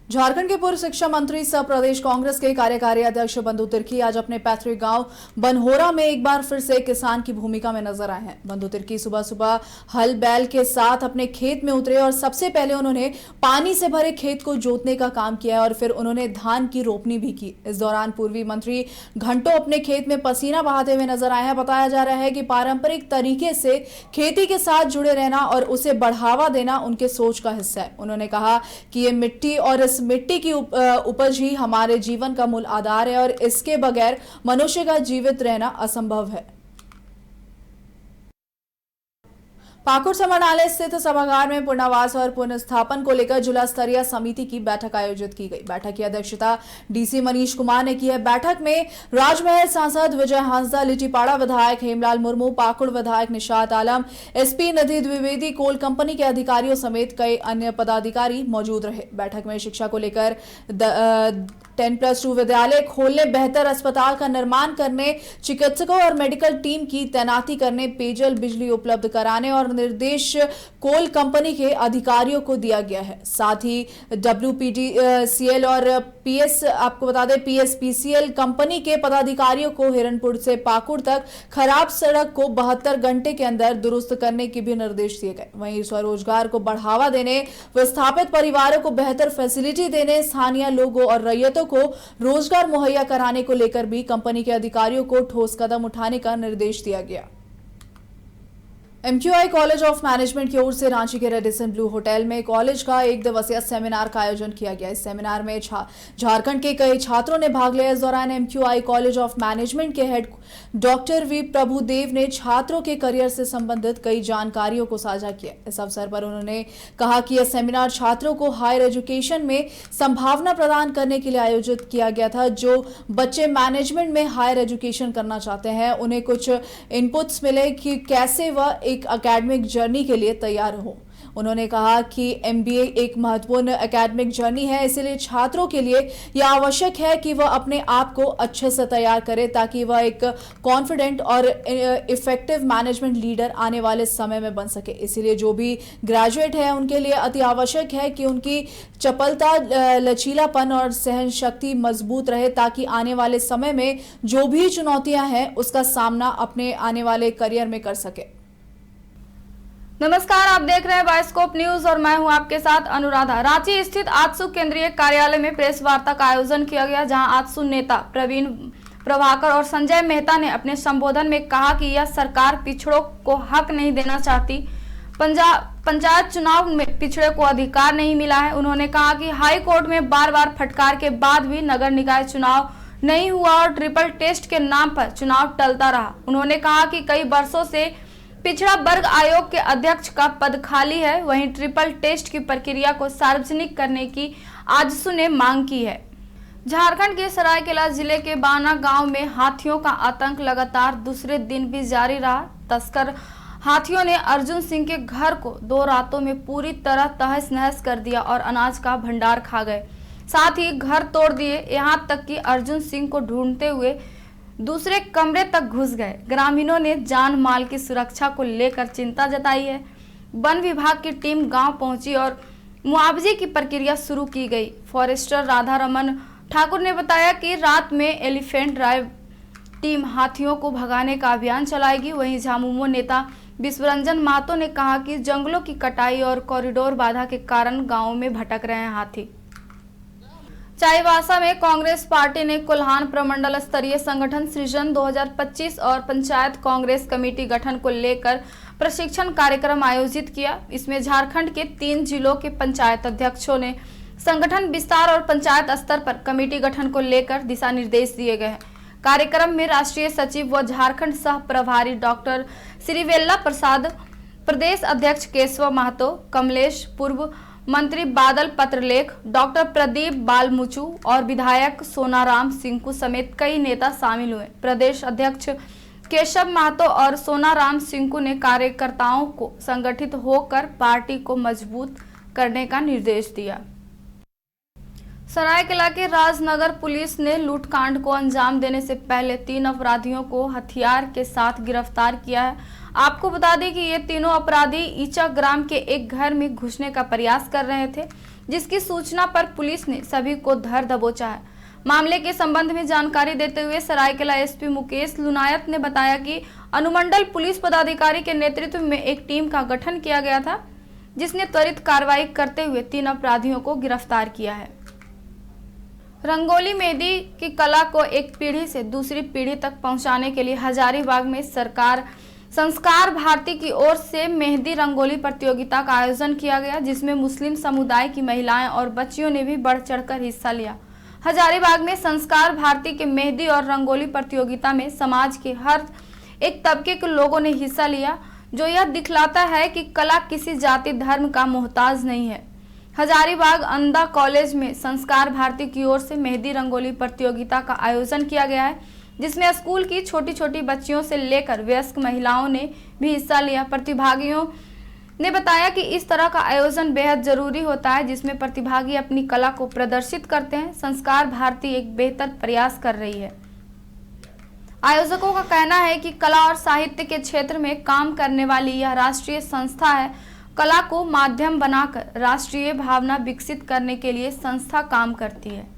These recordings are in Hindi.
झारखंड के पूर्व शिक्षा मंत्री सह प्रदेश कांग्रेस के कार्यकारी अध्यक्ष बंधु तिर्की आज अपने पैतृक गांव बनहोरा में एक बार फिर से किसान की भूमिका में नजर आए हैं। बंधु तिर्की सुबह सुबह हल बैल के साथ अपने खेत में उतरे और सबसे पहले उन्होंने पानी से भरे खेत को जोतने का काम किया और फिर उन्होंने धान की रोपनी भी की। इस दौरान पूर्वी मंत्री घंटों अपने खेत में पसीना बहाते हुए नजर आए हैं। बताया जा रहा है कि पारंपरिक तरीके से खेती के साथ जुड़े रहना और उसे बढ़ावा देना उनके सोच का हिस्सा है। उन्होंने कहा कि ये मिट्टी और इस मिट्टी की उपज ही हमारे जीवन का मूल आधार है और इसके बगैर मनुष्य का जीवित रहना असंभव है। पाकुड़ समाहरणालय स्थित सभागार में पुनर्वास और पुनर्स्थापन को लेकर जिला स्तरीय समिति की बैठक आयोजित की गई। बैठक की अध्यक्षता डीसी मनीष कुमार ने की है। बैठक में राजमहल सांसद विजय हांसदा, लिटीपाड़ा विधायक हेमलाल मुर्मू, पाकुड़ विधायक निशात आलम, एसपी निधि द्विवेदी, कोल कंपनी के अधिकारियों समेत कई अन्य पदाधिकारी मौजूद रहे। बैठक में शिक्षा को लेकर 10+2 विद्यालय खोलने, बेहतर अस्पताल का निर्माण करने, चिकित्सकों और मेडिकल टीम की तैनाती करने, पेयजल बिजली उपलब्ध कराने और निर्देश कोल कंपनी के अधिकारियों को दिया गया है। साथ ही WPDCL और आपको बता दें PSPCL कंपनी के पदाधिकारियों को हिरनपुर से पाकुड़ तक खराब सड़क को 72 घंटे के अंदर दुरुस्त करने के भी निर्देश दिए गए। वहीं स्वरोजगार को बढ़ावा देने, विस्थापित परिवारों को बेहतर फैसिलिटी देने, स्थानीय लोगों और रैयतों को रोजगार मुहैया कराने को लेकर भी कंपनी के अधिकारियों को ठोस कदम उठाने का निर्देश दिया गया। MQI कॉलेज ऑफ मैनेजमेंट की ओर से रांची के रेडिसन ब्लू होटल में कॉलेज का एक दिवसीय सेमिनार का आयोजन किया गया। इस सेमिनार में झारखंड के कई छात्रों ने भाग लिया। इस दौरान MQI कॉलेज ऑफ मैनेजमेंट के हेड डॉक्टर वी प्रभुदेव ने छात्रों के करियर से संबंधित कई जानकारियों को साझा किया। इस अवसर पर उन्होंने कहा कि यह सेमिनार छात्रों को हायर एजुकेशन में संभावना प्रदान करने के लिए आयोजित किया गया था। जो बच्चे मैनेजमेंट में हायर एजुकेशन करना चाहते हैं, उन्हें कुछ इनपुट्स मिले कि कैसे वह एक एकेडमिक जर्नी के लिए तैयार हो। उन्होंने कहा कि MBA एक महत्वपूर्ण एकेडमिक जर्नी है, इसलिए छात्रों के लिए यह आवश्यक है कि वह अपने आप को अच्छे से तैयार करें ताकि वह एक कॉन्फिडेंट और इफेक्टिव मैनेजमेंट लीडर आने वाले समय में बन सके। इसलिए जो भी ग्रेजुएट है उनके लिए अति आवश्यक है कि उनकी चपलता, लचीलापन और सहन शक्ति मजबूत रहे ताकि आने वाले समय में जो भी चुनौतियां हैं उसका सामना अपने आने वाले करियर में कर सके। नमस्कार, आप देख रहे हैं बायोस्कोप न्यूज और मैं हूं आपके साथ अनुराधा। रांची स्थित आजसू केंद्रीय कार्यालय में प्रेस वार्ता का आयोजन किया गया, जहां आजसू नेता प्रवीण प्रभाकर और संजय मेहता ने अपने संबोधन में कहा कि यह सरकार पिछड़ों को हक नहीं देना चाहती। पंचायत चुनाव में पिछड़े को अधिकार नहीं मिला है। उन्होंने कहा कि हाई कोर्ट में बार बार फटकार के बाद भी नगर निकाय चुनाव नहीं हुआ और ट्रिपल टेस्ट के नाम पर चुनाव टलता रहा। उन्होंने कहा कि कई वर्षों से पिछड़ा वर्ग आयोग के अध्यक्ष का पद खाली है। वहीं ट्रिपल टेस्ट की प्रक्रिया को सार्वजनिक करने की आजसू ने मांग की है। झारखंड के सरायकेला जिले के बाना गांव में हाथियों का आतंक लगातार दूसरे दिन भी जारी रहा। तस्कर हाथियों ने अर्जुन सिंह के घर को 2 रातों में पूरी तरह तहस नहस कर दिया और अनाज का भंडार खा गए, साथ ही घर तोड़ दिए। यहाँ तक कि अर्जुन सिंह को ढूंढते हुए दूसरे कमरे तक घुस गए। ग्रामीणों ने जान माल की सुरक्षा को लेकर चिंता जताई है। वन विभाग की टीम गांव पहुंची और मुआवजे की प्रक्रिया शुरू की गई। फॉरेस्टर राधा रमन ठाकुर ने बताया कि रात में एलिफेंट ड्राइव टीम हाथियों को भगाने का अभियान चलाएगी। वहीं झामुमो नेता विश्वरंजन महतो ने कहा कि जंगलों की कटाई और कॉरिडोर बाधा के कारण गाँवों में भटक रहे हैं हाथी। चाईबासा में कांग्रेस पार्टी ने कोल्हान प्रमंडल स्तरीय संगठन सृजन 2025 और पंचायत कांग्रेस कमेटी गठन को लेकर प्रशिक्षण कार्यक्रम आयोजित किया। इसमें झारखंड के 3 जिलों के पंचायत अध्यक्षों ने संगठन विस्तार और पंचायत स्तर पर कमेटी गठन को लेकर दिशा निर्देश दिए गए हैं। कार्यक्रम में राष्ट्रीय सचिव व झारखंड सह प्रभारी डॉक्टर श्रीवेल्ला प्रसाद, प्रदेश अध्यक्ष केशव महतो, कमलेश, पूर्व मंत्री बादल पत्रलेख, डॉक्टर प्रदीप बालमुचू और विधायक सोनाराम सिंकू समेत कई नेता शामिल हुए। प्रदेश अध्यक्ष केशव महतो और सोनाराम सिंकू ने कार्यकर्ताओं को संगठित होकर पार्टी को मजबूत करने का निर्देश दिया। सरायकेला के राजनगर पुलिस ने लूटकांड को अंजाम देने से पहले 3 अपराधियों को हथियार के साथ गिरफ्तार किया है। आपको बता दें कि ये तीनों अपराधी ईचा ग्राम के एक घर में घुसने का प्रयास कर रहे थे। जिसकी सूचना पर पुलिस ने सभी को धर दबोचा है। मामले के संबंध में जानकारी देते हुए सरायकेला एसपी मुकेश लुनायत ने बताया कि अनुमंडल पुलिस पदाधिकारी के नेतृत्व में एक टीम का गठन किया गया था, जिसने त्वरित कार्रवाई करते हुए 3 अपराधियों को गिरफ्तार किया है। रंगोली मेहंदी की कला को एक पीढ़ी से दूसरी पीढ़ी तक पहुंचाने के लिए हजारीबाग में संस्कार भारती की ओर से मेहंदी रंगोली प्रतियोगिता का आयोजन किया गया, जिसमें मुस्लिम समुदाय की महिलाएं और बच्चियों ने भी बढ़ चढ़कर हिस्सा लिया। हजारीबाग में संस्कार भारती के मेहंदी और रंगोली प्रतियोगिता में समाज के हर एक तबके के लोगों ने हिस्सा लिया, जो यह दिखलाता है कि कला किसी जाति धर्म का मोहताज नहीं है। हजारीबाग अंधा कॉलेज में संस्कार भारती की ओर से मेहंदी रंगोली प्रतियोगिता का आयोजन किया गया है, जिसमें स्कूल की छोटी छोटी बच्चियों से लेकर वयस्क महिलाओं ने भी हिस्सा लिया। प्रतिभागियों ने बताया कि इस तरह का आयोजन बेहद जरूरी होता है, जिसमें प्रतिभागी अपनी कला को प्रदर्शित करते हैं। संस्कार भारती एक बेहतर प्रयास कर रही है। आयोजकों का कहना है कि कला और साहित्य के क्षेत्र में काम करने वाली यह राष्ट्रीय संस्था है। कला को माध्यम बनाकर राष्ट्रीय भावना विकसित करने के लिए संस्था काम करती है।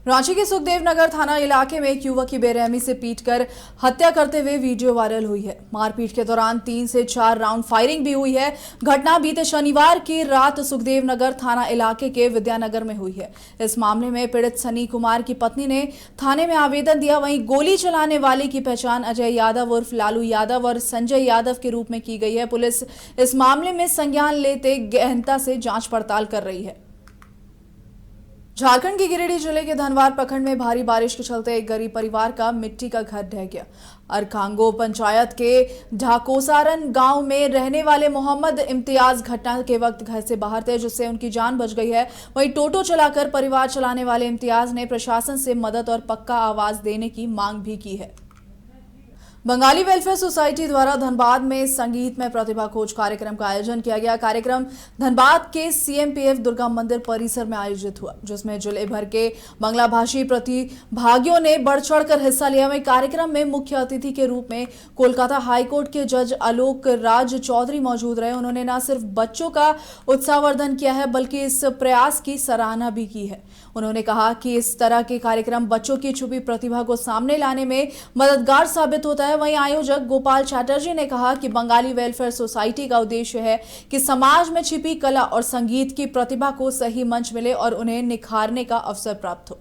रांची के सुखदेव नगर थाना इलाके में एक युवक की बेरहमी से पीटकर हत्या करते हुए वीडियो वायरल हुई है। मारपीट के दौरान 3 से 4 राउंड फायरिंग भी हुई है। घटना बीते शनिवार की रात सुखदेव नगर थाना इलाके के विद्यानगर में हुई है। इस मामले में पीड़ित सनी कुमार की पत्नी ने थाने में आवेदन दिया। वहीं गोली चलाने वाले की पहचान अजय यादव उर्फ लालू यादव और संजय यादव के रूप में की गई है। पुलिस इस मामले में संज्ञान लेते गहनता से जांच पड़ताल कर रही है। झारखंड के गिरिडीह जिले के धनवार प्रखंड में भारी बारिश के चलते एक गरीब परिवार का मिट्टी का घर ढह गया। अरखांगो पंचायत के ढाकोसारन गांव में रहने वाले मोहम्मद इम्तियाज घटना के वक्त घर से बाहर थे, जिससे उनकी जान बच गई है। वहीं टोटो चलाकर परिवार चलाने वाले इम्तियाज ने प्रशासन से मदद और पक्का आवास देने की मांग भी की है। बंगाली वेलफेयर सोसाइटी द्वारा धनबाद में संगीत में प्रतिभा खोज कार्यक्रम का आयोजन किया गया। कार्यक्रम धनबाद के सीएमपीएफ दुर्गा मंदिर परिसर में आयोजित हुआ, जिसमें जिले भर के बांग्ला भाषी प्रतिभागियों ने बढ़ चढ़कर हिस्सा लिया। वहीं कार्यक्रम में मुख्य अतिथि के रूप में कोलकाता हाईकोर्ट के जज आलोक राज चौधरी मौजूद रहे। उन्होंने न सिर्फ बच्चों का उत्साहवर्धन किया है, बल्कि इस प्रयास की सराहना भी की है। उन्होंने कहा कि इस तरह के कार्यक्रम बच्चों की छुपी प्रतिभा को सामने लाने में मददगार साबित होता है। वहीं आयोजक गोपाल चैटर्जी ने कहा कि बंगाली वेलफेयर सोसाइटी का उद्देश्य है कि समाज में छिपी कला और संगीत की प्रतिभा को सही मंच मिले और उन्हें निखारने का अवसर प्राप्त हो।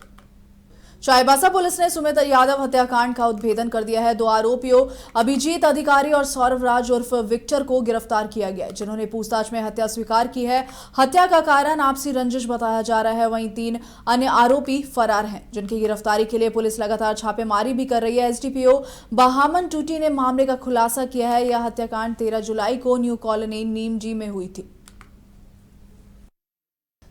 चाईबासा पुलिस ने सुमित यादव हत्याकांड का उद्भेदन कर दिया है। 2 आरोपियों अभिजीत अधिकारी और सौरभ राज उर्फ विक्टर को गिरफ्तार किया गया है, जिन्होंने पूछताछ में हत्या स्वीकार की है। हत्या का कारण आपसी रंजिश बताया जा रहा है। वहीं 3 अन्य आरोपी फरार हैं, जिनकी गिरफ्तारी के लिए पुलिस लगातार छापेमारी भी कर रही है। एसडीपीओ बहामन टूटी ने मामले का खुलासा किया है। यह हत्याकांड 13 जुलाई को न्यू कॉलोनी नीमजी में हुई थी।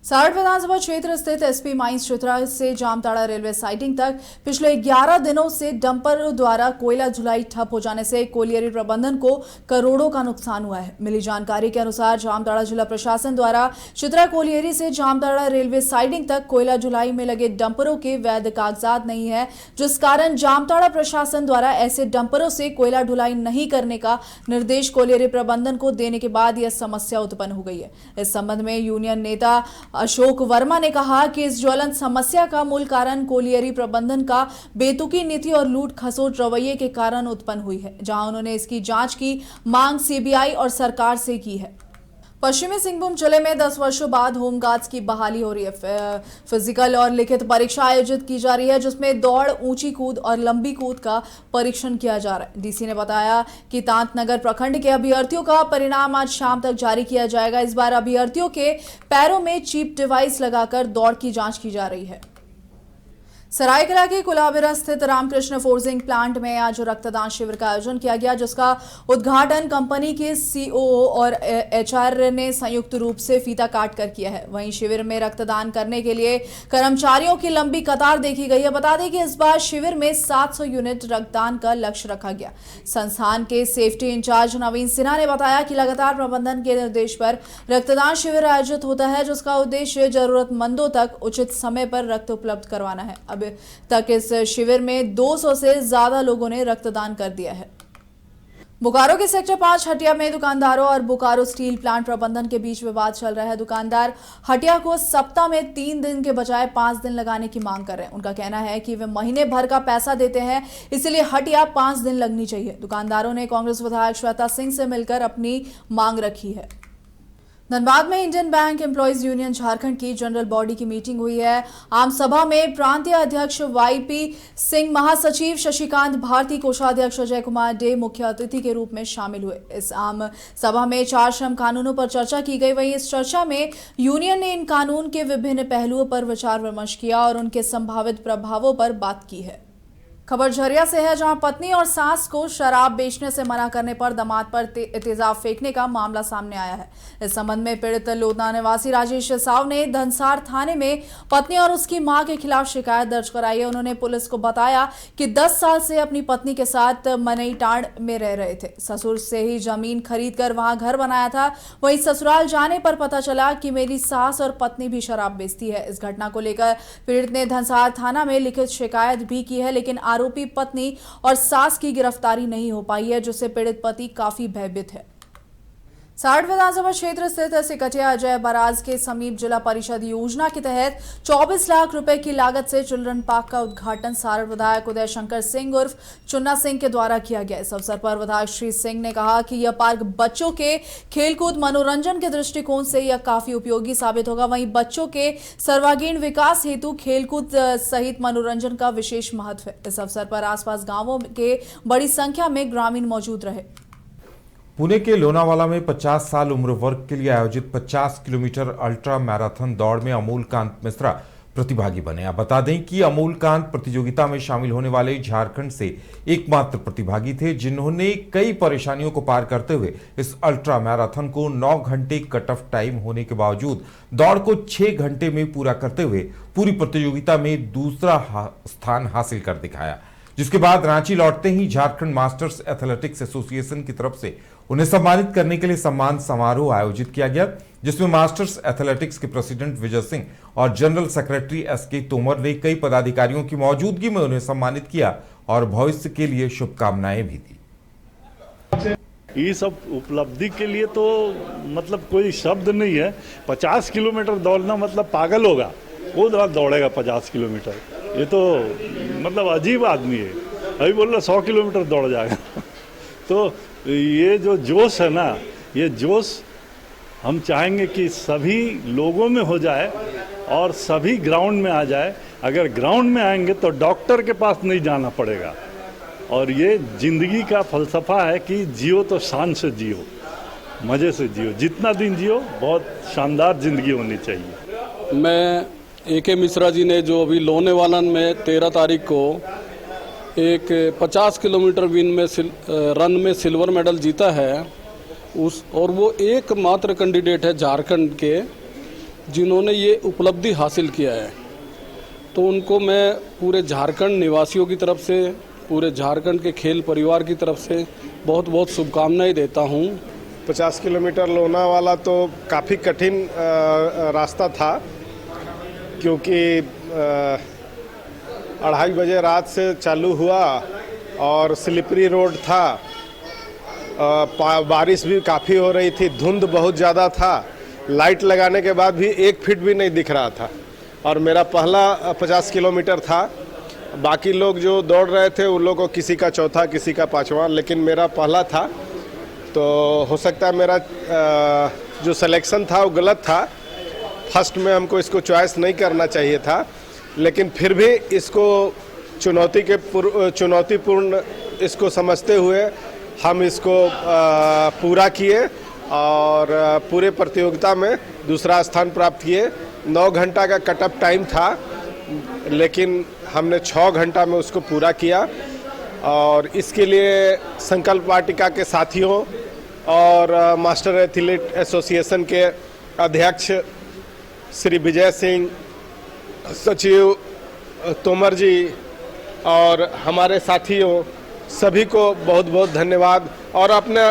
सारठ विधानसभा क्षेत्र स्थित एसपी माइंस चित्रा से जामताड़ा रेलवे साइडिंग तक पिछले 11 दिनों से डंपर द्वारा कोयला ढुलाई ठप हो जाने से कोलियरी प्रबंधन को करोड़ों का नुकसान हुआ है। मिली जानकारी के अनुसार जामताड़ा जिला प्रशासन द्वारा चित्रा कोलियरी से जामताड़ा रेलवे साइडिंग तक कोयला ढुलाई में लगे डंपरों के वैध कागजात नहीं है, जिस कारण जामताड़ा प्रशासन द्वारा ऐसे डंपरों से कोयला ढुलाई नहीं करने का निर्देश कोलियरी प्रबंधन को देने के बाद यह समस्या उत्पन्न हो गई है। इस संबंध में यूनियन नेता अशोक वर्मा ने कहा कि इस ज्वलंत समस्या का मूल कारण कोलियरी प्रबंधन का बेतुकी नीति और लूट खसोट रवैये के कारण उत्पन्न हुई है, जहां उन्होंने इसकी जांच की मांग सीबीआई और सरकार से की है। पश्चिमी सिंहभूम जिले में 10 वर्षों बाद होमगार्ड्स की बहाली हो रही है। फिजिकल और लिखित परीक्षा आयोजित की जा रही है, जिसमें दौड़, ऊंची कूद और लंबी कूद का परीक्षण किया जा रहा है। डीसी ने बताया कि तांतनगर प्रखंड के अभ्यर्थियों का परिणाम आज शाम तक जारी किया जाएगा। इस बार अभ्यर्थियों के पैरों में चिप डिवाइस लगाकर दौड़ की जांच की जा रही है। सरायकेला के कुलाबिरा स्थित रामकृष्ण फोर्जिंग प्लांट में आज रक्तदान शिविर का आयोजन किया गया, जिसका उद्घाटन कंपनी के सीओओ और एचआर ने संयुक्त रूप से फीता काट कर किया है। वहीं शिविर में रक्तदान करने के लिए कर्मचारियों की लंबी कतार देखी गई है। बता दें कि इस बार शिविर में 700 यूनिट रक्तदान का लक्ष्य रखा गया। संस्थान के सेफ्टी इंचार्ज नवीन सिन्हा ने बताया कि लगातार प्रबंधन के निर्देश पर रक्तदान शिविर आयोजित होता है, जिसका उद्देश्य जरूरतमंदों तक उचित समय पर रक्त उपलब्ध करवाना है। अब तक इस शिविर में 200 से ज्यादा लोगों ने रक्तदान कर दिया है। बोकारो के सेक्टर 5 हटिया में दुकानदारों और बोकारो स्टील प्लांट प्रबंधन के बीच विवाद चल रहा है। दुकानदार हटिया को सप्ताह में 3 दिन के बजाय 5 दिन लगाने की मांग कर रहे हैं। उनका कहना है कि वे महीने भर का पैसा देते हैं, इसलिए हटिया 5 दिन लगनी चाहिए। दुकानदारों ने कांग्रेस विधायक श्वेता सिंह से मिलकर अपनी मांग रखी है। धनबाद में Indian bank employees union Jharkhand की जनरल बॉडी की मीटिंग हुई है। आम सभा में प्रांतीय अध्यक्ष वाईपी सिंह, महासचिव शशिकांत भारती, कोषाध्यक्ष अजय कुमार डे मुख्य अतिथि के रूप में शामिल हुए। इस आम सभा में 4 श्रम कानूनों पर चर्चा की गई। वहीं इस चर्चा में यूनियन ने इन कानून के विभिन्न पहलुओं पर विचार विमर्श किया और उनके संभावित प्रभावों पर बात की है। खबर झरिया से है, जहां पत्नी और सास को शराब बेचने से मना करने पर दामाद पर तेजाब फेंकने का मामला सामने आया है। इस संबंध में पीड़ित लोधना निवासी राजेश साव ने धनसार थाने में पत्नी और उसकी मां के खिलाफ शिकायत दर्ज कराई है। उन्होंने पुलिस को बताया कि 10 साल से अपनी पत्नी के साथ मनईटांड में रह रहे थे। ससुर से ही जमीन खरीद कर वहां घर बनाया था। वहीं ससुराल जाने पर पता चला कि मेरी सास और पत्नी भी शराब बेचती है। इस घटना को लेकर पीड़ित ने धनसार थाना में लिखित शिकायत भी की है, लेकिन आरोपी पत्नी और सास की गिरफ्तारी नहीं हो पाई है, जिससे पीड़ित पति काफी भयभीत है। सारड विधानसभा क्षेत्र स्थित सिकटिया अजय बराज के समीप जिला परिषद योजना के तहत 24 लाख रुपए की लागत से चिल्ड्रन पार्क का उद्घाटन सारड विधायक उदय शंकर सिंह उर्फ चुन्ना सिंह के द्वारा किया गया। इस अवसर पर विधायक श्री सिंह ने कहा कि यह पार्क बच्चों के खेलकूद मनोरंजन के दृष्टिकोण से यह काफी उपयोगी साबित होगा। वहीं बच्चों के सर्वांगीण विकास हेतु खेलकूद सहित मनोरंजन का विशेष महत्व है। इस अवसर पर आसपास गांवों के बड़ी संख्या में ग्रामीण मौजूद रहे। पुणे के लोनावाला में 50 साल उम्र वर्ग के लिए आयोजित 50 किलोमीटर अल्ट्रा मैराथन दौड़ में अमूलकांत मिश्रा प्रतिभागी बने। आप बता दें कि अमूलकांत प्रतियोगिता में शामिल होने वाले झारखंड से एकमात्र प्रतिभागी थे, जिन्होंने कई परेशानियों को पार करते हुए इस अल्ट्रा मैराथन को 9 घंटे कट ऑफ टाइम होने के बावजूद दौड़ को 6 घंटे में पूरा करते हुए पूरी प्रतियोगिता में दूसरा स्थान हासिल कर दिखाया। जिसके बाद रांची लौटते ही झारखंड मास्टर्स एथलेटिक्स एसोसिएशन की तरफ से उन्हें सम्मानित करने के लिए सम्मान समारोह आयोजित किया गया, जिसमें मास्टर्स एथलेटिक्स के प्रेसिडेंट विजय सिंह और जनरल सेक्रेटरी एसके तोमर ने कई पदाधिकारियों की मौजूदगी में उन्हें सम्मानित किया और भविष्य के लिए शुभकामनाएं भी दी। ये सब उपलब्धि के लिए तो मतलब कोई शब्द नहीं है। 50 किलोमीटर दौड़ना मतलब पागल होगा, वो दौड़ेगा 50 किलोमीटर। ये तो मतलब अजीब आदमी है। अभी बोल रहा 100 किलोमीटर दौड़ जाएगा। तो ये जो जोश है ना, ये जोश हम चाहेंगे कि सभी लोगों में हो जाए और सभी ग्राउंड में आ जाए। अगर ग्राउंड में आएंगे तो डॉक्टर के पास नहीं जाना पड़ेगा। और ये जिंदगी का फलसफा है कि जियो तो शान से जियो, मज़े से जियो, जितना दिन जियो बहुत शानदार जिंदगी होनी चाहिए। मैं ए.के. मिश्रा जी ने जो अभी लोनावाला में 13 तारीख को एक 50 किलोमीटर रन में सिल्वर मेडल जीता है, और वो एकमात्र कैंडिडेट है झारखंड के जिन्होंने ये उपलब्धि हासिल किया है। तो उनको मैं पूरे झारखंड निवासियों की तरफ से, पूरे झारखंड के खेल परिवार की तरफ से बहुत बहुत शुभकामनाएं देता हूँ। 50 किलोमीटर लोनावाला तो काफ़ी कठिन रास्ता था, क्योंकि 2:30 बजे रात से चालू हुआ और स्लिपरी रोड था। बारिश भी काफ़ी हो रही थी, धुंध बहुत ज़्यादा था। लाइट लगाने के बाद भी 1 फीट भी नहीं दिख रहा था। और मेरा पहला 50 किलोमीटर था। बाकी लोग जो दौड़ रहे थे उन लोगों को किसी का चौथा, किसी का 5वां, लेकिन मेरा पहला था। तो हो सकता है मेरा जो सिलेक्शन था वो गलत था। फर्स्ट में हमको इसको चॉइस नहीं करना चाहिए था, लेकिन फिर भी इसको चुनौतीपूर्ण इसको समझते हुए हम इसको पूरा किए और पूरे प्रतियोगिता में दूसरा स्थान प्राप्त किए। 9 घंटा का कट ऑफ टाइम था, लेकिन हमने 6 घंटा में उसको पूरा किया। और इसके लिए संकल्प वाटिका के साथियों और मास्टर एथलीट एसोसिएशन के अध्यक्ष श्री विजय सिंह, सचिव तोमर जी और हमारे साथियों सभी को बहुत बहुत धन्यवाद। और अपने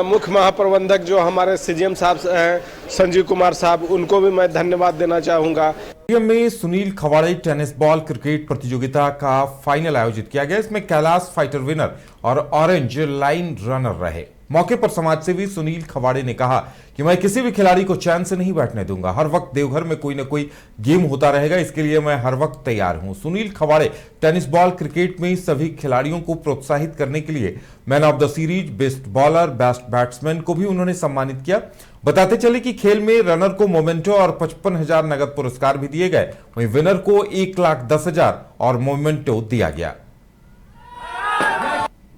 मुख्य महाप्रबंधक जो हमारे सीजीएम साहब हैं, संजीव कुमार साहब, उनको भी मैं धन्यवाद देना चाहूँगा। स्टेडियम में सुनील खवाड़े टेनिस बॉल क्रिकेट प्रतियोगिता का फाइनल आयोजित किया गया। इसमें कैलाश फाइटर विनर और ऑरेंज लाइन रनर रहे। मौके पर समाजसेवी सुनील खवाड़े ने कहा कि मैं किसी भी खिलाड़ी को चैन से नहीं बैठने दूंगा। हर वक्त देवघर में कोई ना कोई गेम होता रहेगा, इसके लिए मैं हर वक्त तैयार हूं। सुनील खवाड़े टेनिस बॉल क्रिकेट में सभी खिलाड़ियों को प्रोत्साहित करने के लिए man of the series, best bowler, best batsman को भी उन्होंने सम्मानित किया। बताते चले कि खेल में रनर को मोमेंटो और 55,000 नगद पुरस्कार भी दिए गए। वहीं विनर को 1,10,000 और मोमेंटो दिया गया।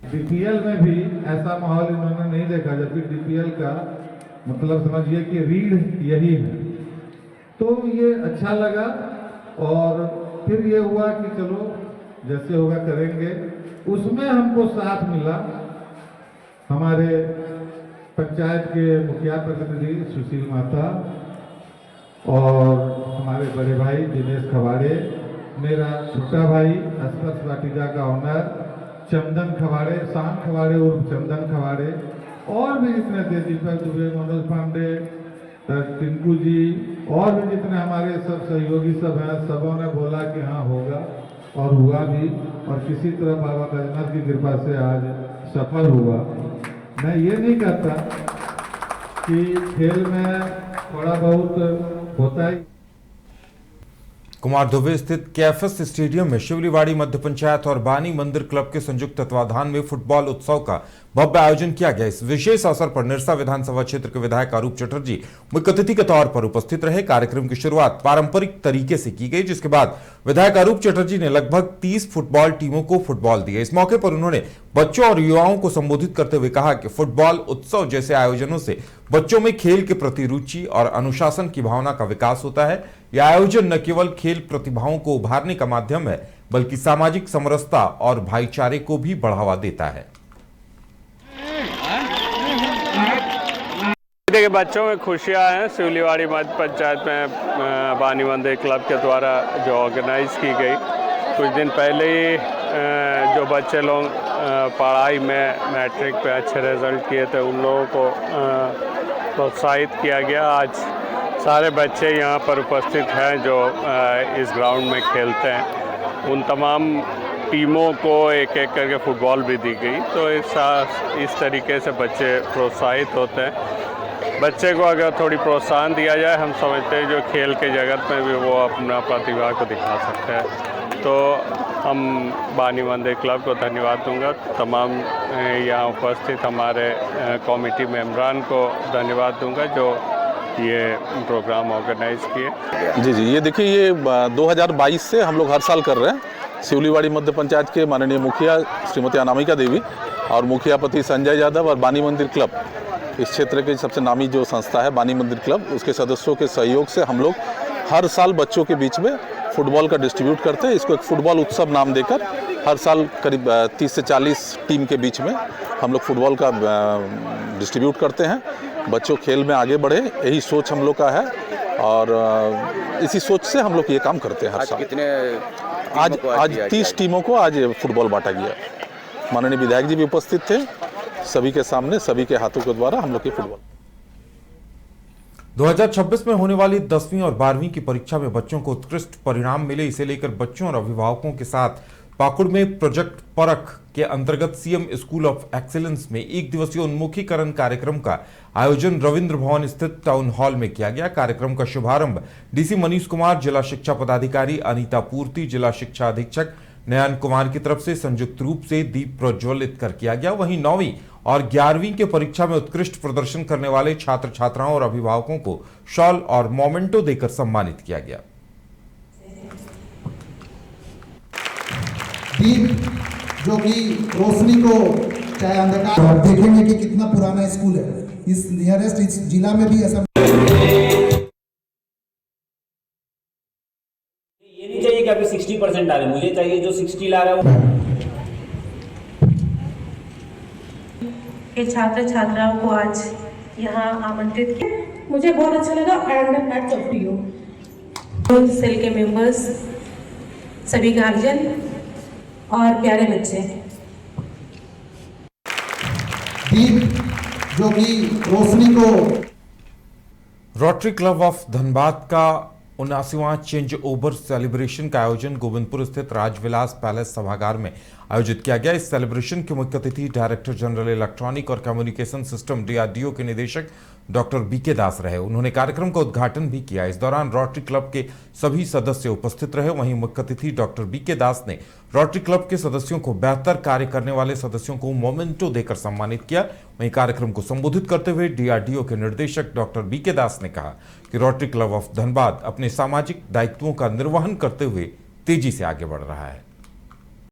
डीपीएल में भी ऐसा माहौल इन्होंने नहीं देखा, जबकि डीपीएल का मतलब समझिए कि रीढ़ यही है। तो ये अच्छा लगा और फिर ये हुआ कि चलो जैसे होगा करेंगे। उसमें हमको साथ मिला हमारे पंचायत के मुखिया प्रतिनिधि सुशील माता और हमारे बड़े भाई दिनेश खवाड़े, मेरा छोटा भाई अस्पर्श वाटिका का ओनर चंदन खवाड़े, शान खवाड़े उर्फ चंदन खवाड़े, और भी जितने थे, दीपक दुबे, मनोज पांडे, टिंकू जी, और भी जितने हमारे सब सहयोगी सब हैं, सबों ने बोला कि हाँ होगा और हुआ भी। और किसी तरह बाबा बैजनाथ की कृपा से आज सफल हुआ। मैं ये नहीं कहता कि खेल में थोड़ा बहुत होता ही। कुमार दुबे स्थित कैफस स्टेडियम में शिवलीवाड़ी मध्य पंचायत और बानी मंदिर क्लब के संयुक्त तत्वाधान में फुटबॉल उत्सव का भव्य आयोजन किया गया। इस विशेष अवसर पर निरसा विधानसभा क्षेत्र के विधायक अरूप चटर्जी मुख्य अतिथि के तौर पर उपस्थित रहे। कार्यक्रम की शुरुआत पारंपरिक तरीके से की गई, जिसके बाद विधायक अरूप चटर्जी ने लगभग 30 फुटबॉल टीमों को फुटबॉल दिए। इस मौके पर उन्होंने बच्चों और युवाओं को संबोधित करते हुए कहा कि फुटबॉल उत्सव जैसे आयोजनों से बच्चों में खेल के प्रति रुचि और अनुशासन की भावना का विकास होता है। यह आयोजन न केवल खेल प्रतिभाओं को उभारने का माध्यम है, बल्कि सामाजिक समरसता और भाईचारे को भी बढ़ावा देता है। देखिए, बच्चों में खुशियां हैं। शिवलीवाड़ी मध्य पंचायत में बानी मंदिर क्लब के द्वारा जो ऑर्गेनाइज की गई, कुछ दिन पहले ही जो बच्चे लोग पढ़ाई में मैट्रिक पे अच्छे रिजल्ट किए थे, उन लोगों को प्रोत्साहित किया गया। आज सारे बच्चे यहाँ पर उपस्थित हैं जो इस ग्राउंड में खेलते हैं। उन तमाम टीमों को एक एक करके फुटबॉल भी दी गई। तो इस तरीके से बच्चे प्रोत्साहित होते हैं। बच्चे को अगर थोड़ी प्रोत्साहन दिया जाए, हम समझते हैं जो खेल के जगत में भी वो अपना प्रतिभा को दिखा सकते हैं। तो हम बानी मंदिर क्लब को धन्यवाद दूंगा। तमाम यहाँ उपस्थित हमारे कमेटी मेंबरान को धन्यवाद दूंगा जो ये प्रोग्राम ऑर्गेनाइज किए। जी, ये देखिए, ये 2022 से हम लोग हर साल कर रहे हैं। शिवलीवाड़ी मध्य पंचायत के माननीय मुखिया श्रीमती अनामिका देवी और मुखिया पति संजय यादव और बानी मंदिर क्लब, इस क्षेत्र की सबसे नामी जो संस्था है बानी मंदिर क्लब, उसके सदस्यों के सहयोग से हम लोग हर साल बच्चों के बीच में फुटबॉल का डिस्ट्रीब्यूट करते हैं। इसको एक फुटबॉल उत्सव नाम देकर हर साल करीब 30 से 40 टीम के बीच में हम लोग फुटबॉल का डिस्ट्रीब्यूट करते हैं। बच्चों खेल में आगे बढ़े, यही सोच हम लोग का है और इसी सोच से हम लोग ये काम करते हैं हर साल। आज 30 टीमों को आज फुटबॉल बांटा गया। माननीय विधायक जी भी उपस्थित थे। सभी के सामने, सभी के हाथों के द्वारा हम लोग की फुटबॉल 2026 में होने वाली 10वीं और 12वीं की परीक्षा में बच्चों को उत्कृष्ट परिणाम मिले, इसे लेकर बच्चों और अभिभावकों के साथ पाकुड़ में प्रोजेक्ट परख के अंतर्गत सीएम स्कूल ऑफ एक्सीलेंस में एक दिवसीय उन्मुखीकरण कार्यक्रम का आयोजन रविंद्र भवन स्थित टाउन हॉल में किया गया। कार्यक्रम का शुभारंभ डीसी मनीष कुमार, जिला शिक्षा पदाधिकारी अनीता पूर्ति, जिला शिक्षा अधीक्षक नयन कुमार की तरफ से संयुक्त रूप से दीप प्रज्वलित कर किया गया। वहीं 9वीं और 11वीं के परीक्षा में उत्कृष्ट प्रदर्शन करने वाले छात्र छात्राओं और अभिभावकों को शॉल और मोमेंटो देकर सम्मानित किया गया। दीप जो कि रोशनी को चाहे अंधकार, और देखेंगे कि कितना पुराना स्कूल है। इस नियरेस्ट इस जिला में भी ऐसा ये नहीं चाहिए कि अभी 60% आ रहे, मुझे चाहिए जो 60 ला रहा है के छात्र छात्राओं को आज यहाँ आमंत्रित किया। मुझे बहुत अच्छा लगा and hats off to you cell के मेंबर्स, सभी गार्जियन और प्यारे बच्चे। दीप जो कि रोशनी को रोटरी क्लब ऑफ धनबाद का 79वां चेंज ओवर सेलिब्रेशन का आयोजन गोविंदपुर स्थित राजविलास पैलेस सभागार में आयोजित किया गया। इस सेलिब्रेशन के मुख्य अतिथि डायरेक्टर जनरल इलेक्ट्रॉनिक और कम्युनिकेशन सिस्टम DRDO के निदेशक डॉक्टर BK दास रहे। उन्होंने कार्यक्रम का उद्घाटन भी किया। इस दौरान रोटरी क्लब के सभी सदस्य उपस्थित रहे। वहीं मुख्य अतिथि डॉक्टर BK दास ने रोटरी क्लब के सदस्यों को बेहतर कार्य करने वाले सदस्यों को मोमेंटो देकर सम्मानित किया। वहीं कार्यक्रम को संबोधित करते हुए DRDO के निर्देशक डॉक्टर BK दास ने कहा कि रोटरी क्लब ऑफ धनबाद अपने सामाजिक दायित्वों का निर्वहन करते हुए तेजी से आगे बढ़ रहा है।